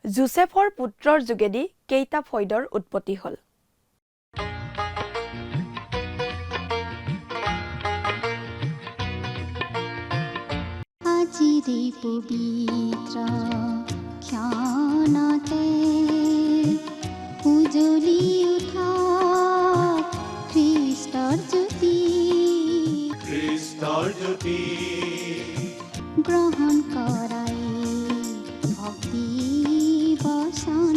জোচেফৰ পুত্ৰৰ যোগেদি কেইটা ফয়দৰ উৎপত্তি হ'ল? আজিৰে পবিত্ৰ ক্ষণতে উজলি উঠা খ্ৰীষ্টৰ জ্যোতি গ্ৰহণ কৰাই ভক্তি বচন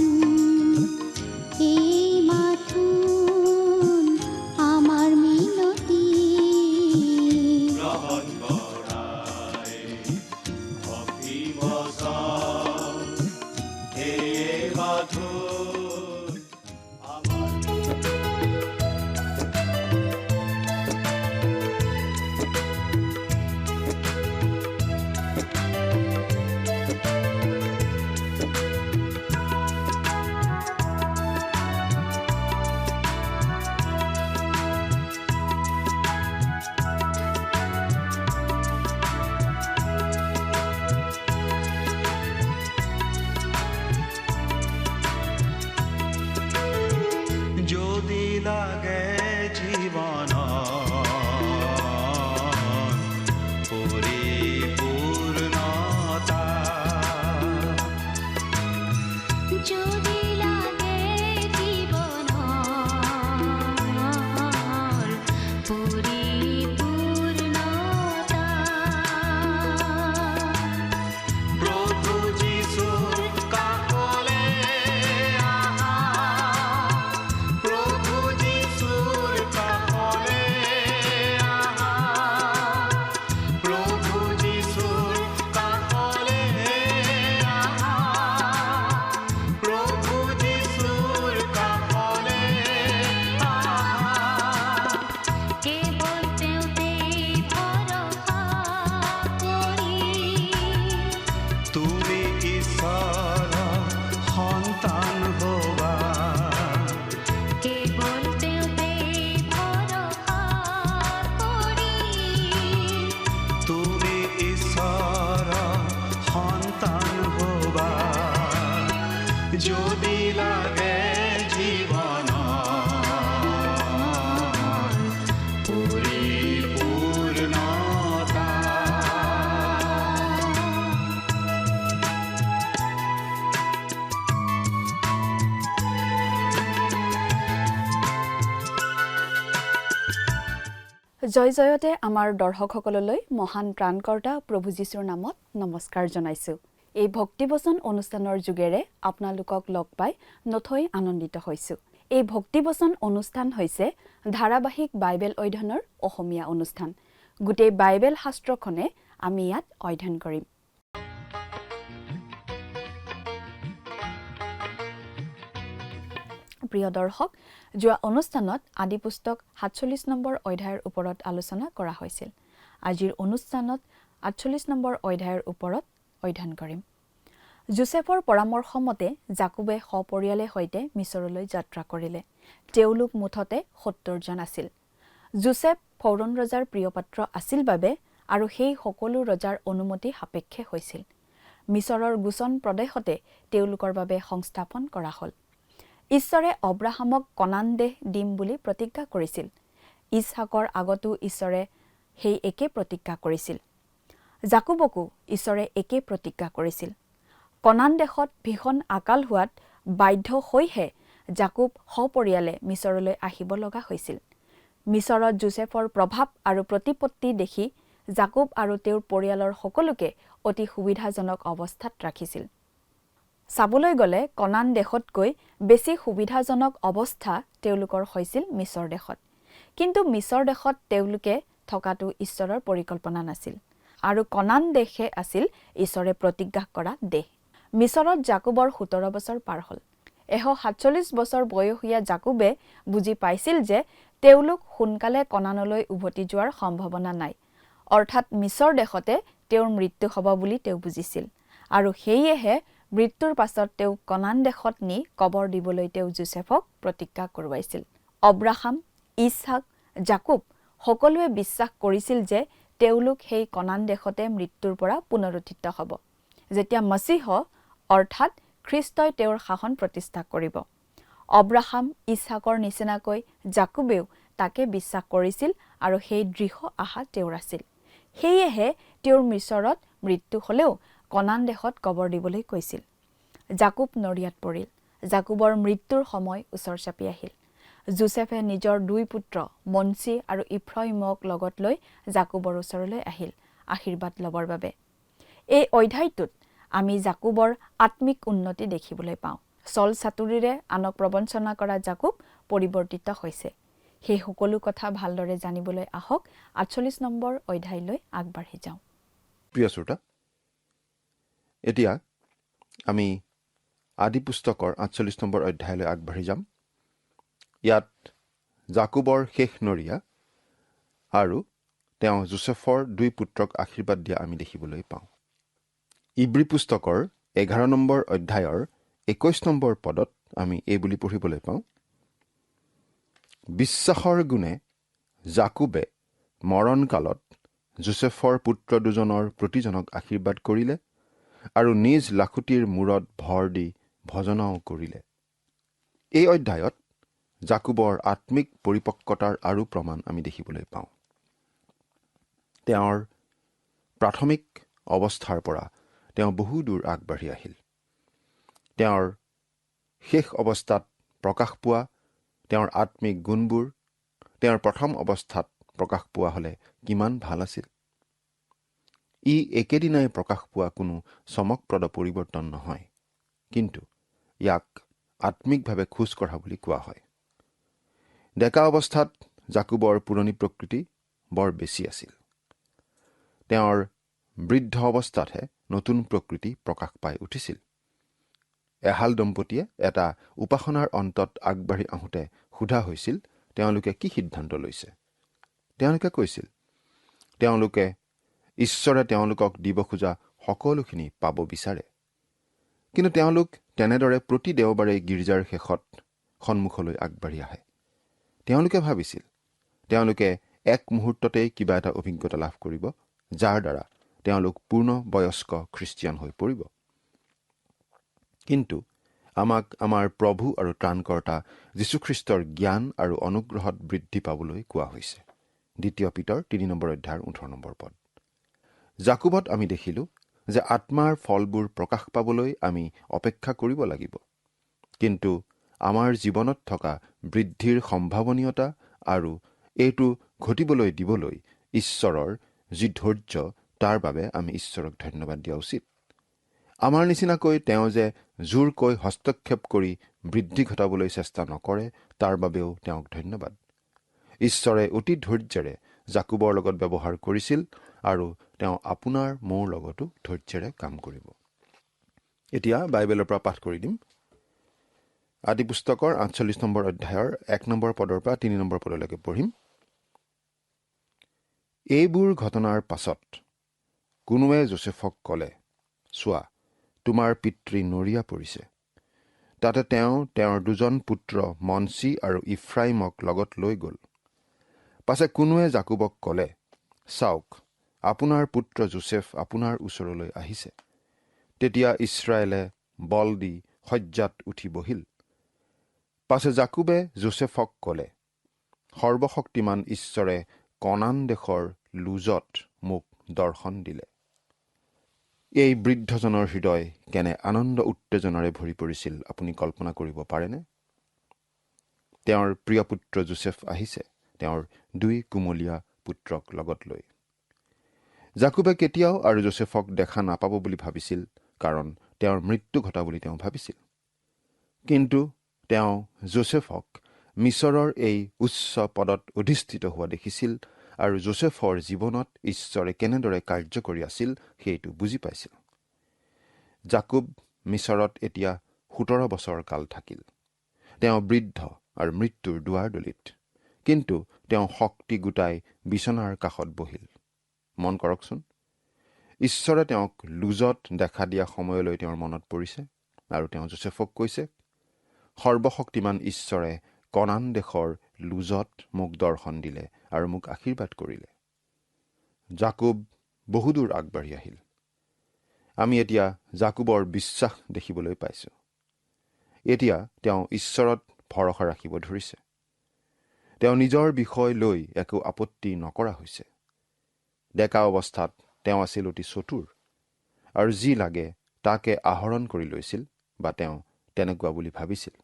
এই মাথোন আমাৰ মিনতি গ্ৰহণ কৰাই ভক্তি বচন এই মাথোন আমাৰ যদি লাগে জীৱন পৰিপূৰ্ণতা যদি লাগে জীৱনৰ পৰিপূৰ্ণতা প্ৰভু যীশুৰ কাষলে আহা প্ৰভু যীশুৰ কাষলে আহা প্ৰভু যীশুৰ কাষলে আহা প্ৰভু যীশুৰ কাষলে আহা কেৱল তেওঁতে ভৰসা কৰি তুমি ঈশ্বৰৰ সন্তান হবা কেৱল তেওঁতে ভৰসা কৰি তুমি ঈশ্বৰৰ সন্তান হবা যদি লাগে জীৱন পৰিপূৰ্ণতা জয় জয়তে আমাৰ দৰ্শকসকললৈ মহান ত্ৰাণকৰ্তা প্ৰভু যীশুৰ নামত নমস্কাৰ জনাইছো। এই ভক্তিবচন অনুষ্ঠানৰ যোগেৰে আপোনালোকক লগ পাই নথৈ আনন্দিত হৈছো। এই ভক্তিবচন অনুষ্ঠান হৈছে ধাৰাবাহিক বাইবেল অধ্যয়নৰ অসমীয়া অনুষ্ঠান। গোটেই বাইবেল শাস্ত্ৰখনে আমি ইয়াত অধ্যয়ন কৰিম। প্ৰিয় দৰ্শক, যোৱা অনুষ্ঠানত আদি পুস্তক ৪৭ নম্বৰ অধ্যায়ৰ ওপৰত আলোচনা কৰা হৈছিল। আজিৰ অনুষ্ঠানত ৪৮ নম্বৰ অধ্যায়ৰ ওপৰত অধ্যয়ন কৰিম। জোচেফৰ পৰামৰ্শ মতে জাকুবে সপৰিয়ালে সৈতে মিছৰলৈ যাত্ৰা কৰিলে। তেওঁলোক মুঠতে ৭০ জন আছিল। জোচেফ ফৌৰন ৰজাৰ প্ৰিয়পাত্ৰ আছিল বাবে আৰু সেই সকলো ৰজাৰ অনুমতি সাপেক্ষে হৈছিল। মিছৰৰ গোচন প্ৰদেশতে তেওঁলোকৰ বাবে সংস্থাপন কৰা হ'ল। ঈশ্বৰে অব্ৰাহামক কনান দেশ দিম বুলি প্ৰতিজ্ঞা কৰিছিল। ইছহাকৰ আগতো ঈশ্বৰে সেই একে প্ৰতিজ্ঞা কৰিছিল। জাকুবকো ঈশ্বৰে একে প্ৰতিজ্ঞা কৰিছিল। কনান দেশত ভীষণ আকাল হোৱাত বাধ্য হৈহে জাকুব সপৰিয়ালে মিছৰলৈ আহিব লগা হৈছিল। মিছৰত জোচেফৰ প্ৰভাৱ আৰু প্ৰতিপত্তি দেখি জাকুব আৰু তেওঁৰ পৰিয়ালৰ সকলোকে অতি সুবিধাজনক অৱস্থাত ৰাখিছিল। চাবলৈ গ'লে কনান দেশতকৈ বেছি সুবিধাজনক অৱস্থা তেওঁলোকৰ হৈছিল মিছৰ দেশত। কিন্তু মিছৰ দেশত তেওঁলোকে থকাটো ঈশ্বৰৰ পৰিকল্পনা নাছিল আৰু কনান দেশে আছিল ঈশ্বৰে প্ৰতিজ্ঞা কৰা দেশ। মিছৰত জাকুবৰ ১৭ বছৰ পাৰ হ'ল। ১৪৭ বছৰ বয়সীয়া জাকুবে বুজি পাইছিল যে তেওঁলোক সোনকালে কনানলৈ উভতি যোৱাৰ সম্ভাৱনা নাই, অৰ্থাৎ মিছৰ দেশতে তেওঁৰ মৃত্যু হ'ব বুলি তেওঁ বুজিছিল। আৰু সেয়েহে মৃত্যুৰ পাছত তেওঁ কনান দেশত নি কবৰ দিবলৈ তেওঁ জোচেফক প্ৰতিজ্ঞা কৰোৱাইছিল। অব্ৰাহাম, ইছহাক, জাকুব সকলোৱে বিশ্বাস কৰিছিল যে তেওঁলোক সেই কনান দেশতে মৃত্যুৰ পৰা পুনৰুত্থিত হ'ব। যেতিয়া মसीह অৰ্থাৎ খ্ৰীষ্টই তেওঁৰ শাসন প্ৰতিষ্ঠা কৰিব। অব্ৰাহাম ইছাকৰ নিচিনাকৈ জাকুবেও তাকে বিশ্বাস কৰিছিল আৰু সেই দৃঢ় আশা তেওঁৰ আছিল। সেয়েহে তেওঁৰ মিছৰত মৃত্যু হ'লেও কনান দেশত কবৰ দিবলৈ কৈছিল। জাকুব নৰিয়াত পৰিল। জাকুবৰ মৃত্যুৰ সময় ওচৰ চাপি আহিল। যোছেফে নিজৰ 2 পুত্ৰ মনচি আৰু ইফ্ৰাইমক লগত লৈ জাকুবৰ ওচৰলৈ আহিল আশীৰ্বাদ ল'বৰ বাবে। এই অধ্যায়টোত আমি জাকুবৰ আত্মিক উন্নতি দেখিবলৈ পাওঁ। চল চাতুৰিৰে আনক প্ৰবঞ্চনা কৰা জাকুব পৰিৱৰ্তিত হৈছে। সেই সকলো কথা ভালদৰে জানিবলৈ আহক 48 নম্বৰ অধ্যায়লৈ আগবাঢ়ি যাওঁ। প্ৰিয় শ্ৰোতা, এতিয়া আমি আদি পুস্তকৰ 48 নম্বৰ অধ্যায়লৈ আগবাঢ়ি যাম। ইয়াত জাকুবৰ শেষ নৰিয়া আৰু তেওঁ যোছেফৰ 2 পুত্ৰক আশীৰ্বাদ দিয়া আমি দেখিবলৈ পাওঁ। ইব্ৰী পুস্তকৰ 11 নম্বৰ অধ্যায়ৰ 21 নম্বৰ পদত আমি এই বুলি পঢ়িবলৈ পাওঁ, বিশ্বাসৰ গুণে জাকুবে মৰণকালত যোছেফৰ পুত্ৰ দুজনৰ প্ৰতিজনক আশীৰ্বাদ কৰিলে আৰু নিজ লাখুটিৰ মূৰত ভৰ দি ভজনাও কৰিলে। এই অধ্যায়ত জাকুবৰ আত্মিক পৰিপক্কতাৰ আৰু প্ৰমাণ আমি দেখিবলৈ পাওঁ। তেওঁৰ প্ৰাথমিক অৱস্থাৰ পৰা তেওঁ বহু দূৰ আগবাঢ়ি আহিল। তেওঁৰ শেষ অৱস্থাত প্ৰকাশ পোৱা তেওঁৰ আত্মিক গুণবোৰ তেওঁৰ প্ৰথম অৱস্থাত প্ৰকাশ পোৱা হ'লে কিমান ভাল আছিল। ই একেদিনাই প্ৰকাশ পোৱা কোনো চমকপ্ৰদ পৰিৱৰ্তন নহয়, কিন্তু ইয়াক আত্মিকভাৱে খোজ কঢ়া বুলি কোৱা হয়। ডেকা অৱস্থাত জাকুবৰ পুৰণি প্ৰকৃতি বৰ বেছি আছিল। তেওঁৰ বৃদ্ধ অৱস্থাতহে নতুন প্ৰকৃতি প্ৰকাশ পাই উঠিছিল। এহাল দম্পতীয়ে এটা উপাসনাৰ অন্তত আগবাঢ়ি আহোঁতে সোধা হৈছিল তেওঁলোকে কি সিদ্ধান্ত লৈছে। তেওঁলোকে কৈছিল তেওঁলোকে ঈশ্বৰে তেওঁলোকক দিব খোজা সকলোখিনি পাব বিচাৰে। কিন্তু তেওঁলোক তেনেদৰে প্ৰতি দেওবাৰে গীৰ্জাৰ শেষত সন্মুখলৈ আগবাঢ়ি আহে। তেওঁলোকে ভাবিছিল তেওঁলোকে এক মুহূৰ্ততেই কিবা এটা অভিজ্ঞতা লাভ কৰিব, যাৰ দ্বাৰা তেওঁলোক পূৰ্ণ বয়স্ক খ্ৰীষ্টিয়ান হৈ পৰিব। কিন্তু আমাক আমাৰ প্ৰভু আৰু ত্ৰাণকৰ্তা যীশুখ্ৰীষ্টৰ জ্ঞান আৰু অনুগ্ৰহত বৃদ্ধি পাবলৈ কোৱা হৈছে। 2 পিতৰ 3 নম্বৰ অধ্যায়ৰ 18 নম্বৰ পদ। জাকুবত আমি দেখিলোঁ যে আত্মাৰ ফলবোৰ প্ৰকাশ পাবলৈ আমি অপেক্ষা কৰিব লাগিব। কিন্তু আমাৰ জীৱনত থকা বৃদ্ধিৰ সম্ভাৱনীয়তা আৰু এইটো ঘটিবলৈ দিবলৈ ঈশ্বৰৰ যি ধৈৰ্য, তাৰ বাবে আমি ঈশ্বৰক ধন্যবাদ দিয়া উচিত। আমাৰ নিচিনাকৈ তেওঁ যে জোৰকৈ হস্তক্ষেপ কৰি বৃদ্ধি ঘটাবলৈ চেষ্টা নকৰে, তাৰ বাবেও তেওঁক ধন্যবাদ। ঈশ্বৰে অতি ধৈৰ্যেৰে জাকুবৰ লগত ব্যৱহাৰ কৰিছিল আৰু তেওঁ আপোনাৰ মোৰ লগতো ধৈৰ্যেৰে কাম কৰিব। এতিয়া বাইবেলৰ পৰা পাঠ কৰি দিম। আদি পুস্তকৰ 48 নম্বৰ অধ্যায়ৰ 1 নম্বৰ পদৰ পৰা 3 নম্বৰ পদলৈকে পঢ়িম। এইবোৰ ঘটনাৰ পাছত কোনোৱে যোছেফক ক'লে, চোৱা, তোমাৰ পিতৃ নৰিয়া পৰিছে। তাতে তেওঁ তেওঁৰ 2জন পুত্ৰ মনচি আৰু ইফ্ৰাইমক লগত লৈ গ'ল। পাছে কোনোৱে জাকুবক ক'লে, চাওক, আপোনাৰ পুত্ৰ যোছেফ আপোনাৰ ওচৰলৈ আহিছে। তেতিয়া ইছৰাইলে বল দি শয্যাত উঠি বহিল। পাছে জাকুবে যোছেফক ক'লে, সৰ্বশক্তিমান ঈশ্বৰে কনান দেশৰ লুজত মোক দৰ্শন দিলে। এই বৃদ্ধজনৰ হৃদয় কেনে আনন্দ উত্তেজনাৰে ভৰি পৰিছিল আপুনি কল্পনা কৰিব পাৰেনে? তেওঁৰ প্ৰিয় পুত্ৰ যোছেফ আহিছে, তেওঁৰ 2 কোমলীয়া পুত্ৰক লগত লৈ। জাকুবে কেতিয়াও আৰু যোছেফক দেখা নাপাব বুলি ভাবিছিল, কাৰণ তেওঁৰ মৃত্যু ঘটা বুলি তেওঁ ভাবিছিল। কিন্তু তেওঁ যোছেফক মিছৰৰ এই উচ্চ পদত অধিষ্ঠিত হোৱা দেখিছিল আৰু যোছেফৰ জীৱনত ঈশ্বৰে কেনেদৰে কাৰ্য কৰি আছিল সেইটো বুজি পাইছিল। জাকুব মিছৰত এতিয়া 17 বছৰ কাল থাকিল। তেওঁ বৃদ্ধ আৰু মৃত্যুৰ দুৱাৰদলিত, কিন্তু তেওঁ শক্তি গোটাই বিচনাৰ কাষত বহিল। মন কৰকচোন, ঈশ্বৰে তেওঁক লুজত দেখা দিয়া সময়লৈ তেওঁৰ মনত পৰিছে আৰু তেওঁ যোছেফক কৈছে, সৰ্বশক্তিমান ঈশ্বৰে কনান দেশৰ লুজত মোক দৰ্শন দিলে আৰু মোক আশীৰ্বাদ কৰিলে। জাকুব বহুদূৰ আগবাঢ়ি আহিল। আমি এতিয়া জাকুবৰ বিশ্বাস দেখিবলৈ পাইছোঁ। এতিয়া তেওঁ ঈশ্বৰত ভৰসা ৰাখিব ধৰিছে। তেওঁ নিজৰ বিষয় লৈ একো আপত্তি নকৰা হৈছে। ডেকা অৱস্থাত তেওঁ আছিল অতি চতুৰ আৰু যি লাগে তাকে আহৰণ কৰি লৈছিল বা তেওঁ তেনেকুৱা বুলি ভাবিছিল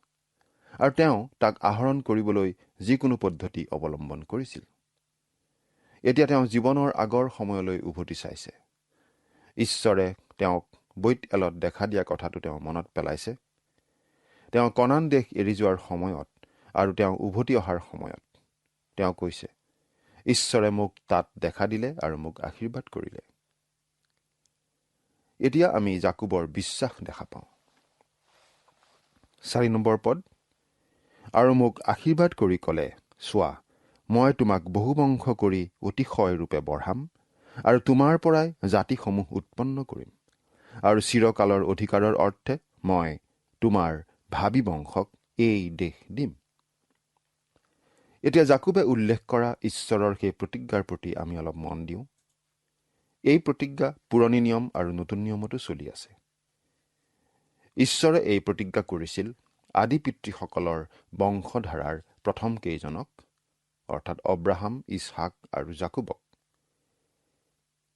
আৰু তেওঁ তাক আহৰণ কৰিবলৈ যিকোনো পদ্ধতি অৱলম্বন কৰিছিল। এতিয়া তেওঁ জীৱনৰ আগৰ সময়লৈ উভতি চাইছে। ঈশ্বৰে তেওঁক বৈত এলত দেখা দিয়া কথাটো তেওঁ মনত পেলাইছে। তেওঁ কনান দেশ এৰি যোৱাৰ সময়ত আৰু তেওঁ উভতি অহাৰ সময়ত তেওঁ কৈছে, ঈশ্বৰে মোক তাত দেখা দিলে আৰু মোক আশীৰ্বাদ কৰিলে। এতিয়া আমি জাকুবৰ বিশ্বাস দেখা পাওঁ। 4 নম্বৰ পদ, আৰু মোক আশীৰ্বাদ কৰি ক'লে, চোৱা, মই তোমাক বহুবংশ কৰি অতিশয় ৰূপে বঢ়াম আৰু তোমাৰ পৰাই জাতিসমূহ উৎপন্ন কৰিম আৰু চিৰকালৰ অধিকাৰৰ অৰ্থে মই তোমাৰ ভাবি বংশক এই দেশ দিম। এতিয়া জাকুবে উল্লেখ কৰা ঈশ্বৰৰ সেই প্ৰতিজ্ঞাৰ প্ৰতি আমি অলপ মন দিওঁ। এই প্ৰতিজ্ঞা পুৰণি নিয়ম আৰু নতুন নিয়মতো চলি আছে। ঈশ্বৰে এই প্ৰতিজ্ঞা কৰিছিল আদি পিতৃসকলৰ বংশধাৰাৰ প্ৰথম কেইজনক, অৰ্থাৎ অব্ৰাহাম, ইছহাক আৰু জাকুবক।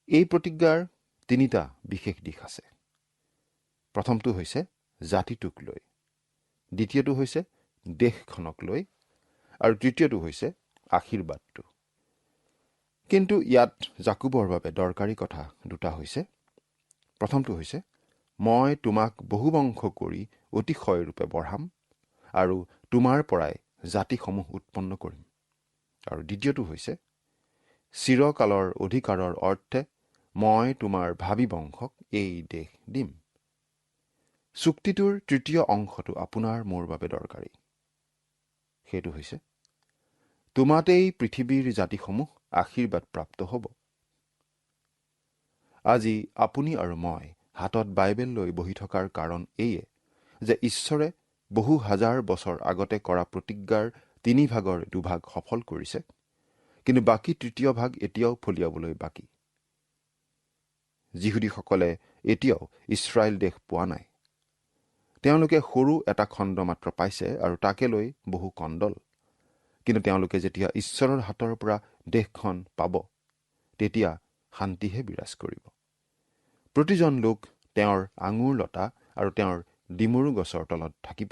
এই প্ৰতিজ্ঞাৰ 3টা বিশেষ দিশ আছে। প্ৰথমটো হৈছে জাতিটোক লৈ, দ্বিতীয়টো হৈছে দেশখনক লৈ আৰু তৃতীয়টো হৈছে আশীৰ্বাদটো। কিন্তু ইয়াত জাকুবৰ বাবে দৰকাৰী কথা 2টা হৈছে। প্ৰথমটো হৈছে, মই তোমাক বহুবংশ কৰি অতিশয় ৰূপে বঢ়াম আৰু তোমাৰ পৰাই জাতিসমূহ উৎপন্ন কৰিম। আৰু দ্বিতীয়টো হৈছে, চিৰকালৰ অধিকাৰৰ অৰ্থে মই তোমাৰ ভাবি বংশক এই দেশ দিম। চুক্তিটোৰ 3য় অংশটো আপোনাৰ মোৰ বাবে দৰকাৰী। সেইটো হৈছে, তোমাতেই পৃথিৱীৰ জাতিসমূহ আশীৰ্বাদ প্ৰাপ্ত হ'ব। আজি আপুনি আৰু মই হাতত বাইবেল লৈ বহি থকাৰ কাৰণ এইয়ে যে ঈশ্বৰে বহু হাজাৰ বছৰ আগতে কৰা প্ৰতিজ্ঞাৰ 3 ভাগৰ 2 ভাগ সফল কৰিছে, কিন্তু বাকী 3য় ভাগ এতিয়াও ফলিয়াবলৈ বাকী। যিহুদীসকলে এতিয়াও ইছৰাইল দেশ পোৱা নাই। তেওঁলোকে সৰু এটা খণ্ড মাত্ৰ পাইছে আৰু তাকে লৈ বহু কণ্ডল। কিন্তু তেওঁলোকে যেতিয়া ঈশ্বৰৰ হাতৰ পৰা দেশখন পাব, তেতিয়া শান্তিহে বিৰাজ কৰিব। প্ৰতিজন লোক তেওঁৰ আঙুৰ লতা আৰু তেওঁৰ ডিমৰু গছৰ তলত থাকিব।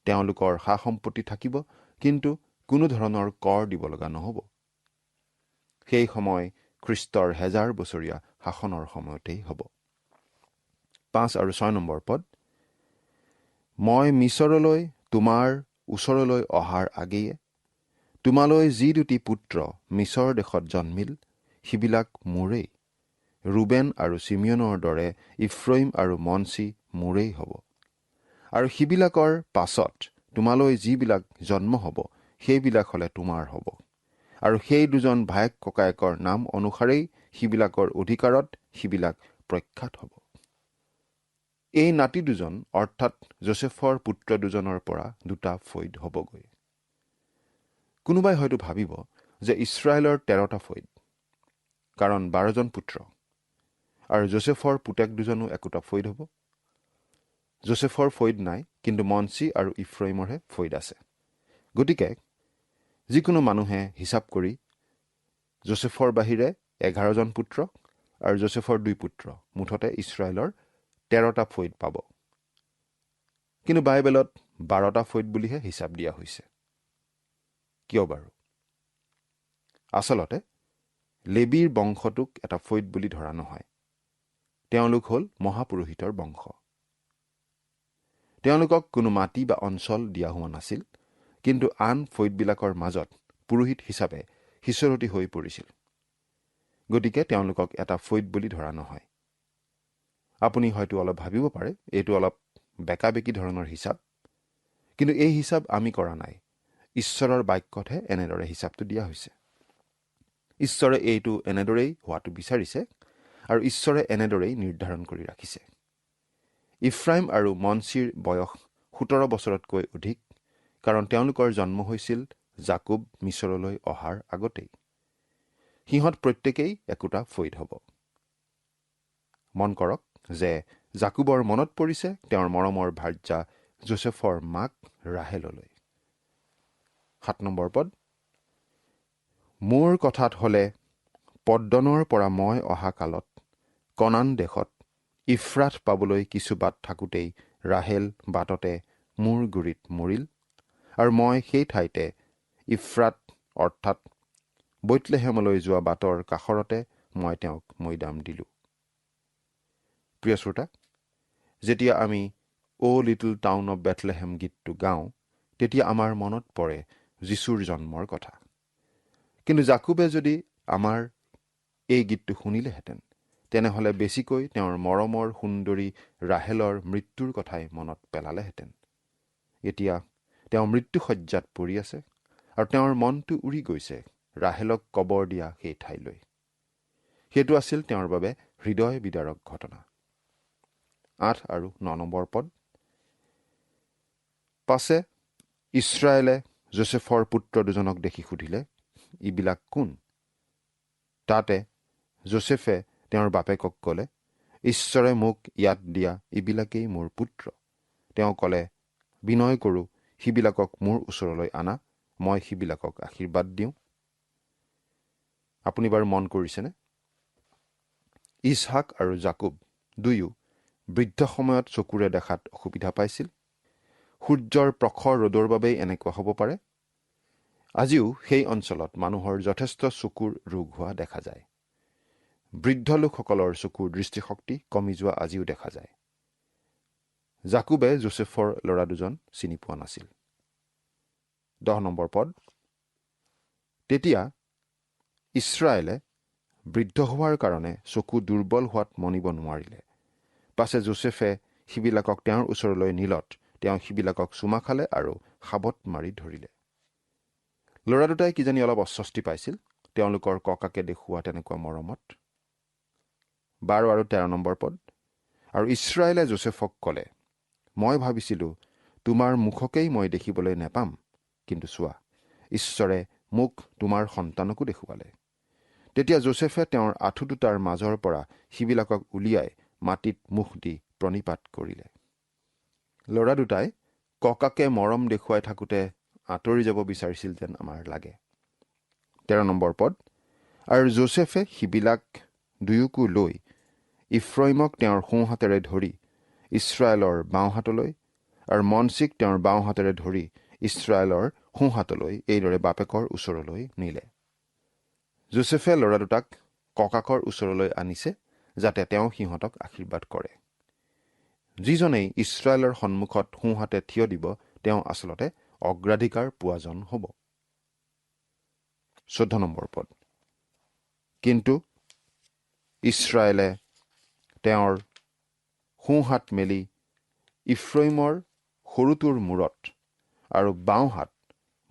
তেওঁলোকৰ সা সম্পত্তি থাকিব, কিন্তু কোনো ধৰণৰ কৰ দিব লগা নহ'ব। সেই সময় খ্ৰীষ্টৰ 1000 বছৰীয়া শাসনৰ সময়তেই হ'ব। 5 আৰু 6 নম্বৰ পদ, মই মিছৰলৈ তোমাৰ ওচৰলৈ অহাৰ আগেয়ে তোমালৈ যি 2টি পুত্ৰ মিছৰ দেশত জন্মিল, সিবিলাক মোৰেই। ৰুবেন আৰু চিমিয়নৰ দৰে ইফ্ৰইম আৰু মনচি মোৰেই হ'ব। আৰু সিবিলাকৰ পাছত তোমালৈ যিবিলাক জন্ম হ'ব, সেইবিলাক হ'লে তোমাৰ হ'ব। আৰু সেই 2জন ভায়েক ককায়েকৰ নাম অনুসাৰেই সিবিলাকৰ অধিকাৰত সিবিলাক প্ৰখ্যাত হ'ব। এই নাতি 2জন অৰ্থাৎ যোছেফৰ পুত্ৰ 2জনৰ পৰা 2টা ফৈদ হ'বগৈ। কোনোবাই হয়তো ভাবিব যে ইছৰাইলৰ 13টা ফৈদ, কাৰণ 12জন পুত্ৰ, আৰু যোছেফৰ পুতেক 2জনো একোটা ফৈদ হ'ব। যোছেফৰ ফৈদ নাই, কিন্তু মনচি আৰু ইফ্ৰইমৰহে ফৈদ আছে। গতিকে যিকোনো মানুহে হিচাপ কৰি যোছেফৰ বাহিৰে 11জন পুত্ৰ আৰু যোছেফৰ 2 পুত্ৰ, মুঠতে ইছৰাইলৰ 13টা ফৈদ পাব। কিন্তু বাইবেলত 12টা ফৈদ বুলিহে হিচাপ দিয়া হৈছে। কিয় বাৰু? আচলতে লেবীৰ বংশটোক এটা ফৈদ বুলি ধৰা নহয়। তেওঁলোক হ'ল মহাপুৰোহিতৰ বংশ। তেওঁলোকক কোনো মাটি বা অঞ্চল দিয়া হোৱা নাছিল, কিন্তু আন ফৈদবিলাকৰ মাজত পুৰোহিত হিচাপে সিঁচৰতি হৈ পৰিছিল। গতিকে তেওঁলোকক এটা ফৈদ বুলি ধৰা নহয়। আপুনি হয়তো অলপ ভাবিব পাৰে, এইটো অলপ বেকাবেকি ধৰণৰ হিচাপ, কিন্তু এই হিচাপ আমি কৰা নাই। ঈশ্বৰৰ বাক্যতহে এনেদৰে হিচাপটো দিয়া হৈছে। ঈশ্বৰে এইটো এনেদৰেই হোৱাটো বিচাৰিছে আৰু ঈশ্বৰে এনেদৰেই নিৰ্ধাৰণ কৰি ৰাখিছে। ইফ্ৰাইম আৰু মনচিৰ বয়স 17 বছৰতকৈ অধিক, কাৰণ তেওঁলোকৰ জন্ম হৈছিল জাকুব মিছৰলৈ অহাৰ আগতেই। সিহঁত প্ৰত্যেকেই একোটা ফৈদ হ'ব। মন কৰক যে জাকুবৰ মনত পৰিছে তেওঁৰ মৰমৰ ভাৰ্যা যোচেফৰ মাক ৰাহেললৈ। 7 নম্বৰ পদ, মোৰ কথাত হ'লে পদ্দনৰ পৰা মই অহা কালত কনান দেশত ইফ্ৰাত পাবলৈ কিছু বাট থাকোঁতেই ৰাহেল বাটতে মোৰ গুৰিত মৰিল, আৰু মই সেই ঠাইতে ইফ্ৰাত অৰ্থাৎ বৈতলেহেমলৈ যোৱা বাটৰ কাষৰতে মই তেওঁক মৈদাম দিলোঁ। প্ৰিয় শ্ৰোতা, যেতিয়া আমি অ' লিটল টাউন অৱ বেথলেহেম গীতটো গাওঁ, তেতিয়া আমাৰ মনত পৰে যীশুৰ জন্মৰ কথা। কিন্তু জাকুবে যদি আমাৰ এই গীতটো শুনিলেহেঁতেন, তেনেহ'লে বেছিকৈ তেওঁৰ মৰমৰ সুন্দৰী ৰাহেলৰ মৃত্যুৰ কথাই মনত পেলালেহেঁতেন। এতিয়া তেওঁ মৃত্যুশয্যাত পৰি আছে, আৰু তেওঁৰ মনটো উৰি গৈছে ৰাহেলক কবৰ দিয়া সেই ঠাইলৈ। সেইটো আছিল তেওঁৰ বাবে হৃদয় বিদাৰক ঘটনা। 8 আৰু 9 নম্বৰ পদ, পাছে ইছৰাইলে যোচেফৰ পুত্ৰ দুজনক দেখি সুধিলে, ইবিলাক কোন? তাতে যোচেফে তেওঁৰ বাপেকক ক'লে, ঈশ্বৰে মোক ইয়াত দিয়া ইবিলাকেই মোৰ পুত্ৰ। তেওঁ ক'লে, বিনয় কৰোঁ, সিবিলাকক মোৰ ওচৰলৈ আনা, মই সিবিলাকক আশীৰ্বাদ দিওঁ। আপুনি বাৰু মন কৰিছেনে? ইছহাক আৰু জাকুব দুয়ো বৃদ্ধ সময়ত চকুৰে দেখাত অসুবিধা পাইছিল। সূৰ্যৰ প্ৰখৰ ৰ'দৰ বাবেই এনেকুৱা হ'ব পাৰে। আজিও সেই অঞ্চলত মানুহৰ যথেষ্ট চকুৰ ৰোগ হোৱা দেখা যায়। বৃদ্ধ লোকসকলৰ চকুৰ দৃষ্টিশক্তি কমি যোৱা আজিও দেখা যায়। জাকুবে যোচেফৰ ল'ৰা দুজন চিনি পোৱা নাছিল। 10 নম্বৰ পদ, তেতিয়া ইছৰাইলে বৃদ্ধ হোৱাৰ কাৰণে চকু দুৰ্বল হোৱাত মনিব নোৱাৰিলে। পাছে যোচেফে সিবিলাকক তেওঁৰ ওচৰলৈ নিলত তেওঁ সিবিলাকক চুমা খালে আৰু সাবত মাৰি ধৰিলে। ল'ৰা দুটাই কিজানি অলপ অস্বস্তি পাইছিল তেওঁলোকৰ ককাকে দেখুওৱা তেনেকুৱা মৰমত। 12 আৰু 13 নম্বৰ পদ, আৰু ইছৰাইলে যোচেফক ক'লে, মই ভাবিছিলোঁ তোমাৰ মুখকেই মই দেখিবলৈ নেপাম, কিন্তু চোৱা, ঈশ্বৰে মোক তোমাৰ সন্তানকো দেখুৱালে। তেতিয়া যোচেফে তেওঁৰ আঁঠু দুটাৰ মাজৰ পৰা সিবিলাকক উলিয়াই মাটিত মুখ দি প্ৰণিপাত কৰিলে। ল'ৰা দুটাই ককাকে মৰম দেখুৱাই থাকোঁতে আঁতৰি যাব বিচাৰিছিল যেন আমাৰ লাগে। 13 নম্বৰ পদ, আৰু যোচেফে সিবিলাক দুয়োকো লৈ ইফ্ৰইমক তেওঁৰ সোঁ হাতেৰে ধৰি ইছৰাইলৰ বাওঁ হাতলৈ, আৰু মনচিক তেওঁৰ বাওঁ হাতেৰে ধৰি ইছৰাইলৰ সোঁ হাতলৈ এইদৰে বাপেকৰ ওচৰলৈ নিলে। যোচেফে ল'ৰা দুটাক ককাকৰ ওচৰলৈ আনিছে যাতে তেওঁ সিহঁতক আশীৰ্বাদ কৰে। যিজনেই ইছৰাইলৰ সন্মুখত সোঁহাতে থিয় দিব তেওঁ আচলতে অগ্ৰাধিকাৰ পোৱাজন হ'ব। 14 নম্বৰ পদ, কিন্তু ইছৰাইলে তেওঁৰ সোঁহাত মেলি ইফ্ৰইমৰ সৰুটোৰ মূৰত আৰু বাওঁ হাত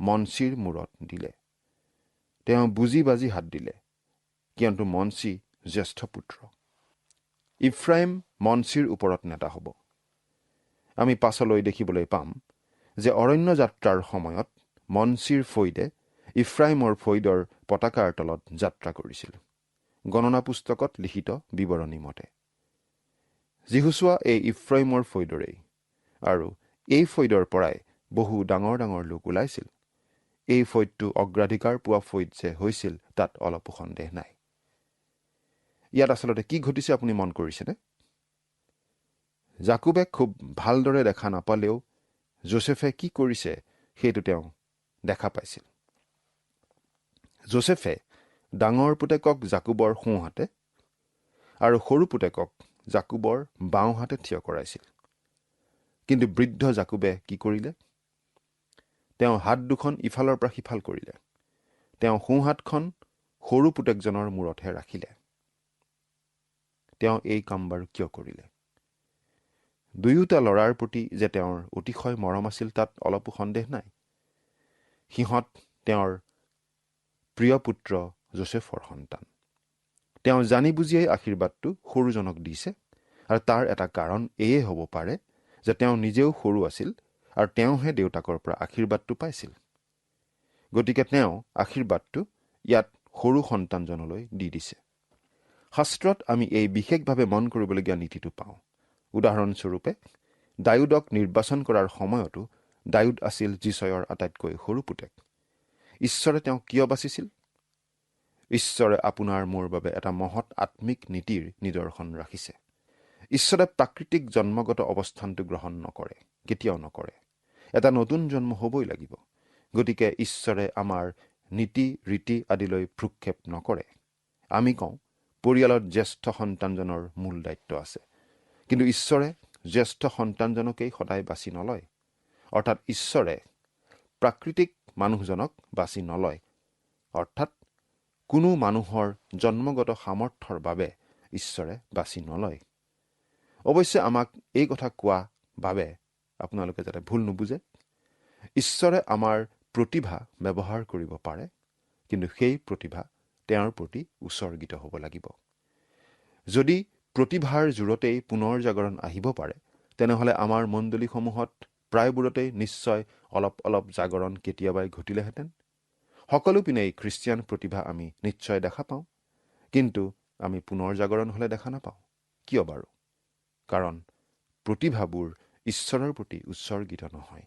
মনচিৰ মূৰত দিলে। তেওঁ বুজি বাজি হাত দিলে, কিয়নো মনচি জ্যেষ্ঠ পুত্ৰ। ইফ্ৰাইম মনচিৰ ওপৰত নেতা হ'ব। আমি পাছলৈ দেখিবলৈ পাম যে অৰণ্য যাত্ৰাৰ সময়ত মনচিৰ ফৈদে ইফ্ৰাইমৰ ফৈদৰ পতাকাৰ তলত যাত্ৰা কৰিছিল, গণনা পুস্তকত লিখিত বিৱৰণী মতে। যিহুচোৱা এই ইফ্ৰাইমৰ ফৈদৰেই, আৰু এই ফৈদৰ পৰাই বহু ডাঙৰ ডাঙৰ লোক ওলাইছিল। এই ফৈদটো অগ্ৰাধিকাৰ পোৱা ফৈদ যে হৈছিল তাত অলপো সন্দেহ নাই। ইয়াত আচলতে কি ঘটিছে আপুনি মন কৰিছেনে? জাকুবে খুব ভালদৰে দেখা নাপালেও যোচেফে কি কৰিছে সেইটো তেওঁ দেখা পাইছিল। যোচেফে ডাঙৰ পুতেকক জাকুবৰ সোঁ হাতে আৰু সৰু পুতেকক জাকুবৰ বাওঁ হাতে থিয় কৰাইছিল। কিন্তু বৃদ্ধ জাকুবে কি কৰিলে? তেওঁ হাত দুখন ইফালৰ পৰা সিফাল কৰিলে। তেওঁ সোঁ হাতখন সৰু পুতেকজনৰ মূৰতহে ৰাখিলে। তেওঁ এই কাম বাৰু কিয় কৰিলে? দুয়োটা ল'ৰাৰ প্ৰতি যে তেওঁৰ অতিশয় মৰম আছিল তাত অলপো সন্দেহ নাই। সিহঁত তেওঁৰ প্ৰিয় পুত্ৰ যোচেফৰ সন্তান। তেওঁ জানি বুজিয়েই আশীৰ্বাদটো সৰুজনক দিছে, আৰু তাৰ এটা কাৰণ এয়ে হ'ব পাৰে যে তেওঁ নিজেও সৰু আছিল আৰু তেওঁহে দেউতাকৰ পৰা আশীৰ্বাদটো পাইছিল। গতিকে তেওঁ আশীৰ্বাদটো ইয়াত সৰু সন্তানজনলৈ দি দিছে। শাস্ত্ৰত আমি এই বিশেষভাৱে মন কৰিবলগীয়া নীতিটো পাওঁ। উদাহৰণস্বৰূপে দায়ুদক নিৰ্বাচন কৰাৰ সময়তো দায়ুদ আছিল যিছয়ৰ আটাইতকৈ সৰু পুতেক। ঈশ্বৰে তেওঁক কিয় বাচিছিল? ঈশ্বৰে আপোনাৰ মোৰ বাবে এটা মহৎ আত্মিক নীতিৰ নিদৰ্শন ৰাখিছে। ঈশ্বৰে প্ৰাকৃতিক জন্মগত অৱস্থানটো গ্ৰহণ নকৰে, কেতিয়াও নকৰে। এটা নতুন জন্ম হ'বই লাগিব। গতিকে ঈশ্বৰে আমাৰ নীতি ৰীতি আদিলৈ ভ্ৰূক্ষেপ নকৰে। আমি কওঁ পৰিয়ালত জ্যেষ্ঠ সন্তানজনৰ মূল দায়িত্ব আছে, কিন্তু ঈশ্বৰে জ্যেষ্ঠ সন্তানজনকেই সদায় বাছি নলয়। অৰ্থাৎ ঈশ্বৰে প্ৰাকৃতিক মানুহজনক বাছি নলয়। অৰ্থাৎ কোনো মানুহৰ জন্মগত সামৰ্থ্যৰ বাবে ঈশ্বৰে বাছি নলয়। অৱশ্যে আমাক এই কথা কোৱা বাবে আপোনালোকে যাতে ভুল নুবুজে, ঈশ্বৰে আমাৰ প্ৰতিভা ব্যৱহাৰ কৰিব পাৰে, কিন্তু সেই প্ৰতিভা তেওঁৰ প্ৰতি উচৰ্গিত হ'ব লাগিব। যদি প্ৰতিভাৰ জোৰতেই পুনৰ জাগৰণ আহিব পাৰে, তেনেহ'লে আমাৰ মণ্ডলীসমূহত প্ৰায়বোৰতেই নিশ্চয় অলপ অলপ জাগৰণ কেতিয়াবাই ঘটিলেহেঁতেন। সকলো পিনেই খ্ৰীষ্টিয়ান প্ৰতিভা আমি নিশ্চয় দেখা পাওঁ, কিন্তু আমি পুনৰ জাগৰণ হ'লে দেখা নাপাওঁ। কিয় বাৰু? কাৰণ প্ৰতিভাবোৰ ঈশ্বৰৰ প্ৰতি উৎসৰ্গিত নহয়।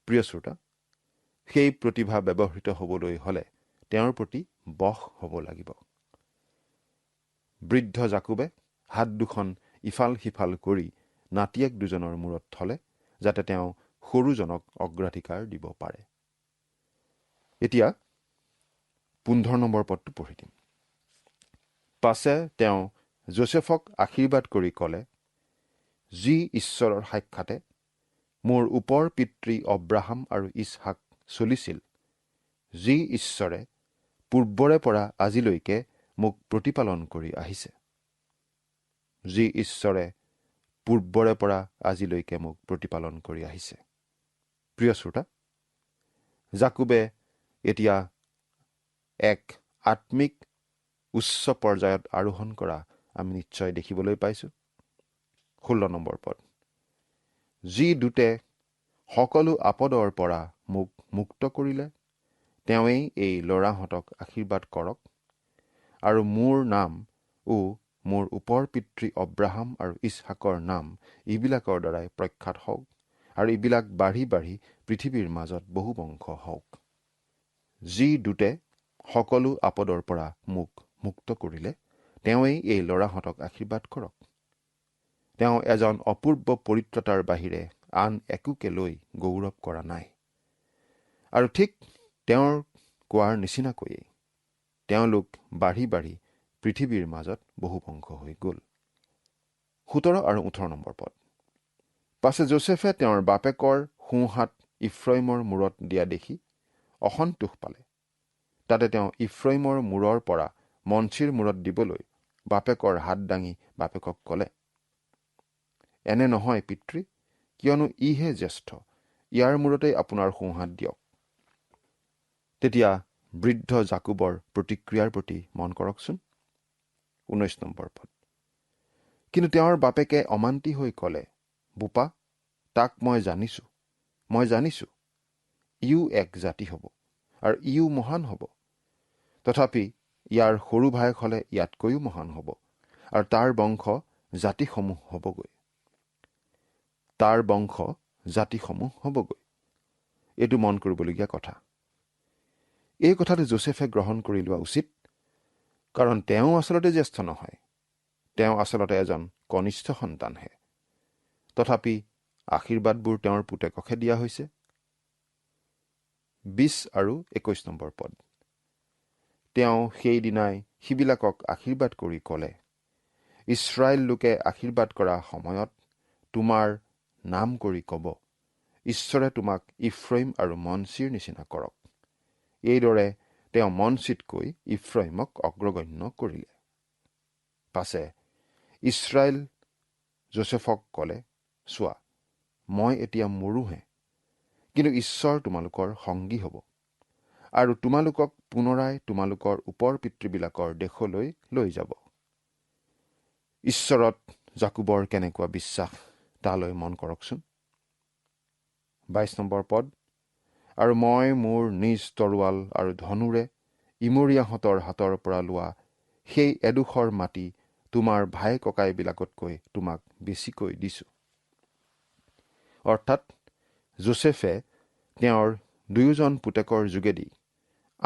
প্ৰিয় শ্ৰোতা, সেই প্ৰতিভা ব্যৱহৃত হ'বলৈ হ'লে তেওঁৰ প্ৰতি বশ হ'ব লাগিব। বৃদ্ধ জাকুবে হাত দুখন ইফাল সিফাল কৰি নাতিয়েক দুজনৰ মূৰত থলে, যাতে তেওঁ সৰুজনক অগ্ৰাধিকাৰ দিব পাৰে। এতিয়া 15 নম্বৰ পদটো পঢ়ি দিম। পাছে তেওঁ যোচেফক আশীৰ্বাদ কৰি ক'লে, যি ঈশ্বৰৰ সাক্ষাতে মোৰ ওপৰ পিতৃ অব্ৰাহাম আৰু ইছহাক চলিছিল, যি ঈশ্বৰে পূৰ্বৰে পৰা আজিলৈকে মোক প্ৰতিপালন কৰি আহিছে। যি ঈশ্বৰে পূৰ্বৰে পৰা আজিলৈকে মোক প্ৰতিপালন কৰি আহিছে। প্ৰিয় শ্ৰোতা, জাকুবে এতিয়া এক আত্মিক উচ্চ পৰ্যায়ত আৰোহণ কৰা আমি নিশ্চয় দেখিবলৈ পাইছোঁ। 16 নম্বৰ পদ। যি দূতে সকলো আপদৰ পৰা মোক মুক্ত কৰিলে, তেওঁৱেই এই ল'ৰাহঁতক আশীৰ্বাদ কৰক, আৰু মোৰ নাম মোৰ ওপৰ পিতৃ অব্ৰাহাম আৰু ইছহাকৰ নাম এইবিলাকৰ দ্বাৰাই প্ৰখ্যাত হওক, আৰু এইবিলাক বাঢ়ি বাঢ়ি পৃথিৱীৰ মাজত বহু বংশ হওক। যি দূতে সকলো আপদৰ পৰা মোক মুক্ত কৰিলে, তেওঁৱেই এই ল'ৰাহঁতক আশীৰ্বাদ কৰক। তেওঁ এজন অপূৰ্ব পৰিত্ৰতাৰ বাহিৰে আন একোকে লৈ গৌৰৱ কৰা নাই। আৰু ঠিক তেওঁৰ কোৱাৰ নিচিনাকৈয়ে তেওঁলোক বাঢ়ি বাঢ়ি পৃথিৱীৰ মাজত বহু বংশ হৈ গ'ল। 17 আৰু 18 নম্বৰ পদ। পাছে যোচেফে তেওঁৰ বাপেকৰ সোঁহাত ইফ্ৰাইমৰ মূৰত দিয়া দেখি অসন্তোষ পালে। তাতে তেওঁ ইফ্ৰাইমৰ মূৰৰ পৰা মনচীৰ মূৰত দিবলৈ বাপেকৰ হাত দাঙি বাপেকক ক'লে, এনে নহয় পিতৃ, কিয়নো ইহে জ্যেষ্ঠ, ইয়াৰ মূৰতেই আপোনাৰ সোঁহাত দিয়ক। তেতিয়া বৃদ্ধ জাকুবৰ প্ৰতিক্ৰিয়াৰ প্ৰতি মন কৰকচোন। 19 নম্বৰ পদ। কিন্তু তেওঁৰ বাপেকে অমান্তি হৈ ক'লে, বোপা, তাক মই জানিছো, ইও এক জাতি হ'ব, আৰু ইও মহান হ'ব। তথাপি ইয়াৰ সৰু ভায়েক হ'লে ইয়াতকৈও মহান হ'ব, আৰু তাৰ বংশ জাতিসমূহ হ'বগৈ। এইটো মন কৰিবলগীয়া কথা। এই কথাটো যোচেফে গ্ৰহণ কৰি লোৱা উচিত, কাৰণ তেওঁ আচলতে জ্যেষ্ঠ নহয়, তেওঁ আচলতে এজন কনিষ্ঠ সন্তানহে। তথাপি আশীৰ্বাদবোৰ তেওঁৰ পুতেককহে দিয়া হৈছে। 20 আৰু 21 নম্বৰ পদ। তেওঁ সেইদিনাই সিবিলাকক আশীৰ্বাদ কৰি ক'লে, ইছৰাইল লোকে আশীৰ্বাদ কৰা সময়ত তোমাৰ নাম কৰি ক'ব, ঈশ্বৰে তোমাক ইফ্ৰাইম আৰু মনচীৰ নিচিনা কৰক। এইদৰে তেওঁ মনচীতকৈ ইফ্ৰাইমক অগ্ৰগণ্য কৰিলে। পাছে ইছৰাইল যোচেফক ক'লে, চোৱা, মই এতিয়া মৰোহে, কিন্তু ঈশ্বৰ তোমালোকৰ সংগী হ'ব, আৰু তোমালোকক পুনৰাই তোমালোকৰ ওপৰ পিতৃবিলাকৰ দেশলৈ লৈ যাব। ঈশ্বৰত জাকুবৰ কেনেকুৱা বিশ্বাস তালৈ মন কৰকচোন। 22 নম্বৰ পদ। আৰু মই মোৰ নিজ তৰোৱাল আৰু ধনুৰে ইমৰীয়াহঁতৰ হাতৰ পৰা লোৱা সেই এডোখৰ মাটি তোমাৰ ভাই ককাইবিলাকতকৈ তোমাক বেছিকৈ দিছোঁ। অৰ্থাৎ যোছেফে তেওঁৰ দুয়োজন পুতেকৰ যোগেদি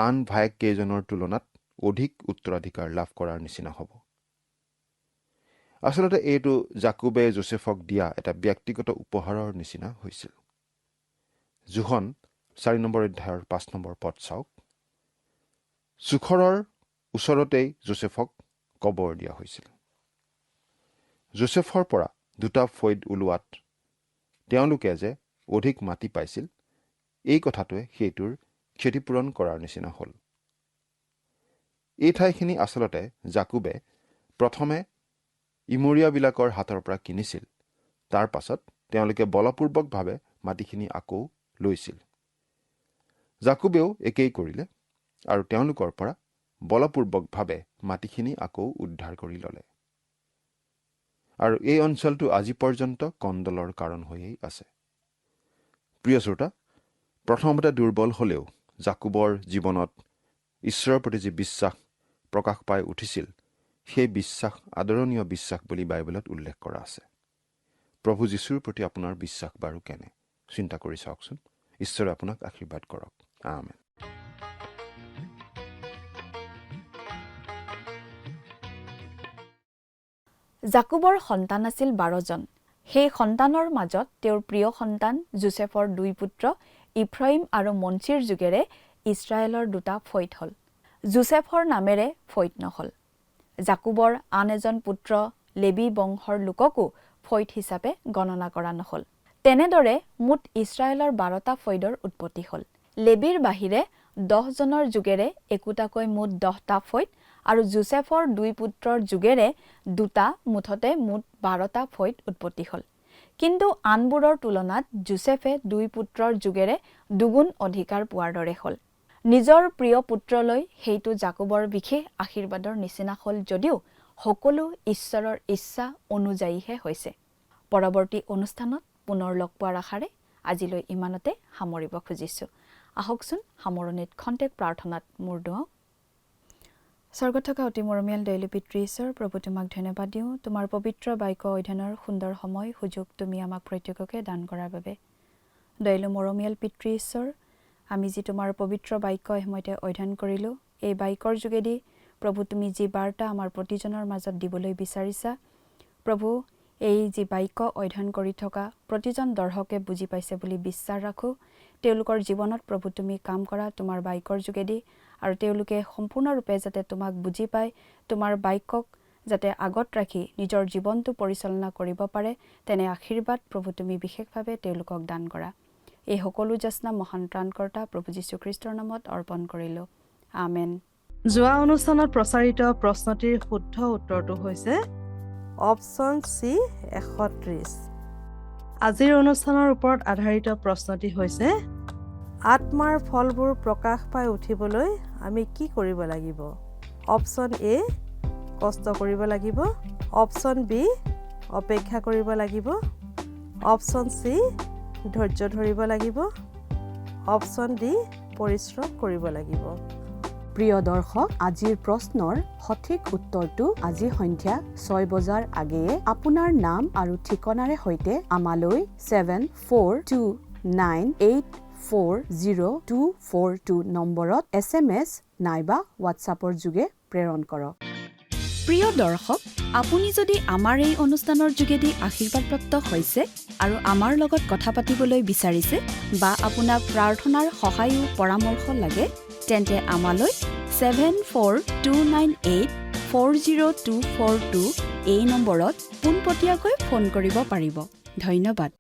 আন ভায়েককেইজনৰ তুলনাত অধিক উত্তৰাধিকাৰ লাভ কৰাৰ নিচিনা হ'ব। আচলতে এইটো জাকুবে যোছেফক দিয়া এটা ব্যক্তিগত উপহাৰৰ নিচিনা হৈছিল। জোহন 4 নম্বৰ অধ্যায়ৰ 5 নম্বৰ পদ চাওক। চোখৰৰ ওচৰতেই যোছেফক কবৰ দিয়া হৈছিল। যোছেফৰ পৰা 2টা ফৈদ ওলোৱাত তেওঁলোকে যে অধিক মাটি পাইছিল, এই কথাটোৱে সেইটোৰ ক্ষতিপূৰণ কৰাৰ নিচিনা হ'ল। এই ঠাইখিনি আচলতে জাকুবে প্ৰথমে ইমৰীয়াবিলাকৰ হাতৰ পৰা কিনিছিল। তাৰ পাছত তেওঁলোকে বলপূৰ্বকভাৱে মাটিখিনি আকৌ লৈছিল। জাকুবেও একেই কৰিলে আৰু তেওঁলোকৰ পৰা বলপূৰ্বকভাৱে মাটিখিনি আকৌ উদ্ধাৰ কৰি ল'লে। আৰু এই অঞ্চলটো আজি পৰ্যন্ত কণ্ডলৰ কাৰণ হৈয়েই আছে। প্ৰিয় শ্ৰোতা, প্ৰথমতে দুৰ্বল হ'লেও জাকুবৰ জীৱনত ঈশ্বৰৰ প্ৰতি যি বিশ্বাস প্ৰকাশ পাই উঠিছিল, সেই বিশ্বাস আদৰণীয় বিশ্বাস বুলি বাইবেলত উল্লেখ কৰা আছে। প্ৰভু যীশুৰ প্ৰতি আপোনাৰ বিশ্বাস বাৰু কেনে? চিন্তা কৰি চাওকচোন। ঈশ্বৰে আপোনাক আশীৰ্বাদ কৰক। আমেন। জাকুবৰ সন্তান আছিল 12 জন। সেই সন্তানৰ মাজত তেওঁৰ প্ৰিয় সন্তান যোছেফৰ 2 পুত্ৰ ইফ্ৰাইম আৰু মনচিৰ যোগেৰে ইছৰাইলৰ 2টা ফৈদ হ'ল। যোছেফৰ নামেৰে ফৈদ নহ'ল। জাকুবৰ আন এজন পুত্ৰ লেবি বংশৰ লোককো ফৈদ হিচাপে গণনা কৰা নহ'ল। তেনেদৰে মুঠ ইছৰাইলৰ 12টা ফৈদৰ উৎপত্তি হ'ল। লেবিৰ বাহিৰে 10 জনৰ যোগেৰে একোটাকৈ মুঠ 10টা ফৈদ আৰু যোছেফৰ 2 পুত্ৰৰ যোগেৰে 2টা, মুঠতে মুঠ 12টা ফৈদ উৎপত্তি হ'ল। কিন্তু আনবোৰৰ তুলনাত যোছেফে 2 পুত্ৰৰ যোগেৰে দুগুণ অধিকাৰ পোৱাৰ দৰে হ'ল। নিজৰ প্ৰিয় পুত্ৰলৈ সেইটো জাকুবৰ বিশেষ আশীৰ্বাদৰ নিচিনা হ'ল যদিও সকলো ঈশ্বৰৰ ইচ্ছা অনুযায়ীহে হৈছে। পৰৱৰ্তী অনুষ্ঠানত পুনৰ লগ পোৱাৰ আশাৰে আজিলৈ ইমানতে সামৰিব খুজিছোঁ। আহকচোন সামৰণিত খন্তেক প্ৰাৰ্থনাত মূৰ দুৱাওঁ। স্বৰ্গত থকা অতি মৰমীয়াল দয়ালু পিতৃ ঈশ্বৰ, প্ৰভু তোমাক ধন্যবাদ দিওঁ তোমাৰ পবিত্ৰ বাক্য অধ্যয়নৰ সুন্দৰ সময় সুযোগ তুমি আমাক প্ৰত্যেককে দান কৰাৰ বাবে। দয়ালু মৰমীয়াল পিতৃ ঈশ্বৰ, আমি যি তোমাৰ পবিত্ৰ বাক্য সময়তে অধ্যয়ন কৰিলোঁ, এই বাক্যৰ যোগেদি প্ৰভু তুমি যি বাৰ্তা আমাৰ প্ৰতিজনৰ মাজত দিবলৈ বিচাৰিছা, প্ৰভু এই যি বাক্য অধ্যয়ন কৰি থকা প্ৰতিজন দৰ্শকে বুজি পাইছে বুলি বিশ্বাস ৰাখোঁ। তেওঁলোকৰ জীৱনত প্ৰভু তুমি কাম কৰা তোমাৰ বাক্যৰ যোগেদি, আৰু তেওঁলোকে সম্পূৰ্ণৰূপে যাতে তোমাক বুজি পায়, তোমাৰ বাক্যক যাতে আগত ৰাখি নিজৰ জীৱনটো পৰিচালনা কৰিব পাৰে, তেনে আশীৰ্বাদ প্ৰভু তুমি বিশেষভাৱে তেওঁলোকক দান কৰা। এই সকলো যাচনা মহান ত্ৰাণকৰ্তা প্ৰভু যীশুখ্ৰীষ্টৰ নামত অৰ্পণ কৰিলোঁ। আমেন। যোৱা অনুষ্ঠানত প্ৰচাৰিত প্ৰশ্নটিৰ শুদ্ধ উত্তৰটো হৈছে অপশ্যন চি 130। আজিৰ অনুষ্ঠানৰ ওপৰত আধাৰিত প্ৰশ্নটি হৈছে আত্মাৰ ফলবোৰ প্ৰকাশ পাই উঠিবলৈ আমি কি কৰিব লাগিব? অপশ্যন এ কষ্ট কৰিব লাগিব, অপশ্যন বি অপেক্ষা কৰিব লাগিব, অপশ্যন চি ধৈৰ্য ধৰিব লাগিব, অপশ্যন ডি পৰিশ্ৰম কৰিব লাগিব। প্ৰিয় দৰ্শক, আজিৰ প্ৰশ্নৰ সঠিক উত্তৰটো আজি সন্ধিয়া 6 বজাৰ আগেয়ে আপোনাৰ নাম আৰু ঠিকনাৰে সৈতে আমালৈ 7429840242 নম্বৰত SMS নাইবা হোৱাটছআপৰ যোগে প্ৰেৰণ কৰক। প্ৰিয় দৰ্শক, আপুনি যদি আমাৰ এই অনুষ্ঠানৰ যোগেদি আশীৰ্বাদপ্ৰাপ্ত হৈছে আৰু আমাৰ লগত কথা পাতিবলৈ বিচাৰিছে বা আপোনাক প্ৰাৰ্থনাৰ সহায়ো পৰামৰ্শ লাগে, তেন্তে আমালৈ 7429840242 এই নম্বৰত পোনপটীয়াকৈ ফোন কৰিব পাৰিব। ধন্যবাদ।